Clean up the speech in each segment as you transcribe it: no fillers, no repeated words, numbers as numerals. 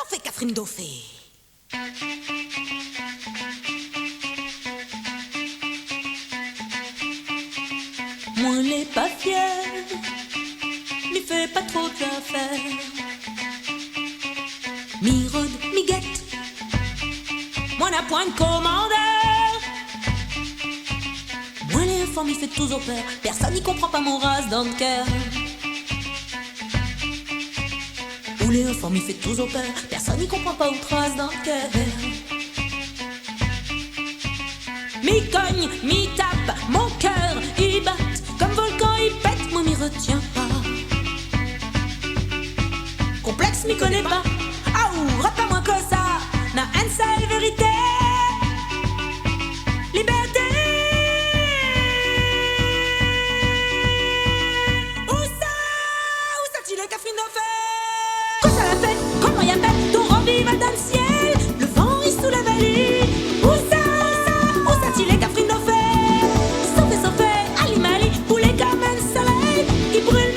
fait Catherine Dauphin? Moi l'ai pas fier, m'y fait pas trop d'affaires. Mi rôde, mi guette, Moi n'a point de commandeur. moi les enfants m'y fait tous au père. Personne n'y comprend pas mon race dans le cœur. Ou les enfants m'y fait tous au père. Personne n'y comprend pas où trace dans le cœur. Mi cogne, mi tape, mon cœur il bat. Comme volcan il pète, moi m'y retiens pas. Complexe m'y connaît pas. Ah ou, rate pas moins que ça. N'a une seule vérité. Liberté. Où ça tu les Catherine Dauphin? Quoi ça la fait? Comment y appelle? Ton robi va dans le ciel. Le vent il sous la vallée. Où ça tu les Catherine Dauphin? Sauvé, Ali Mali, poulet comme un soleil qui brûle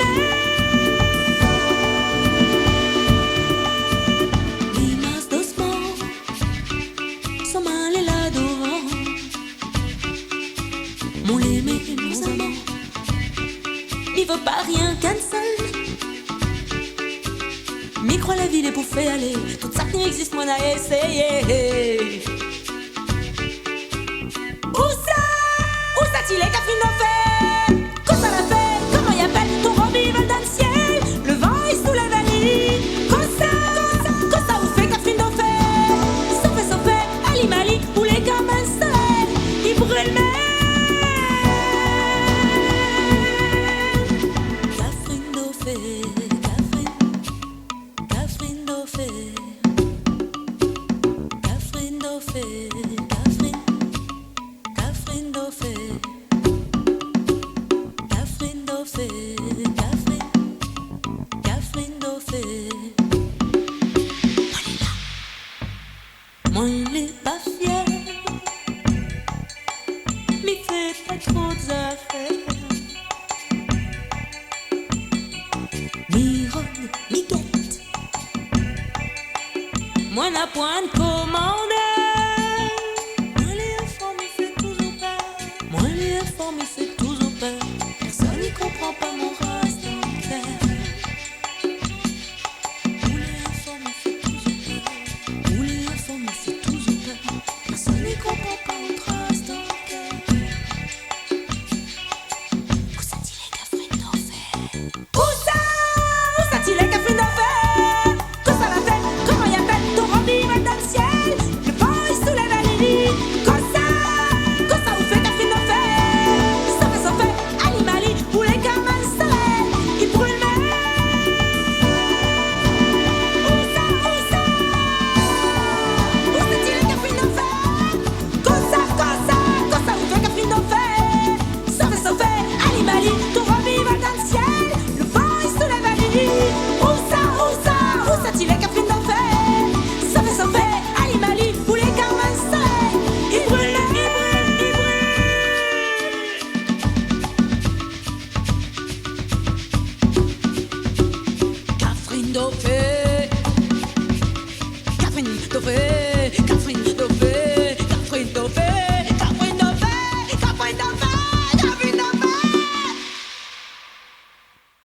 Limaces d'ossements sont mal et là devant. Mon l'aimé, mon amant, il veut pas rien qu'un seul. m'y croit la vie les pour faire aller. Toute ça qui n'existe, moi n'a essayé. Où ça tu les Catherine Dauphin? Quoi ça la fait? Comment y appelle? Ton robi vole dans le ciel. Le vent est sous la vallée. Quoi ça vous fait Catherine Dauphin? Sauvé, Ali Mali, poulet comme un soleil qui brûle mer. Catherine Dauphin, Catherine Dauphin, Catherine Dauphin, Catherine Dauphin, Catherine Dauphin, Catherine Dauphin. Moi l'ai pas fier, m'y fait pas trop d'affaires. Mi rôde, mi guette, Moi n'a point de commandeur. moi les enfants m'y fait tous au père. Moi les enfants m'y fait tous au père. Personne n'y comprend pas mon race dans le cœur. Où les enfants m'y fait tous au père. Où les enfants m'y fait tous au père. Personne n'y comprend pas mon race dans le cœur. Où ça dit les Catherine Dauphin? Où ça tu les Catherine Dauphin? Quoi ça la fait? Comment y appelle? Ton robi va dans le ciel. Le vent est sous la vallée. Quoi ça vous fait Catherine Dauphin? Sauvé, Ali Mali, poulet comme un soleil qui brûle mer. Où ça tu les Catherine Dauphin? Quoi ça vous fait Catherine Dauphin? Sauvé, Ali Mali, ton robi va dans le ciel. Le vent est sous la vallée. Où ça tu les Catherine Dauphin? Sauvé, Ali Mali, poulet comme un soleil il brûle, il brûle. Catherine Dauphin.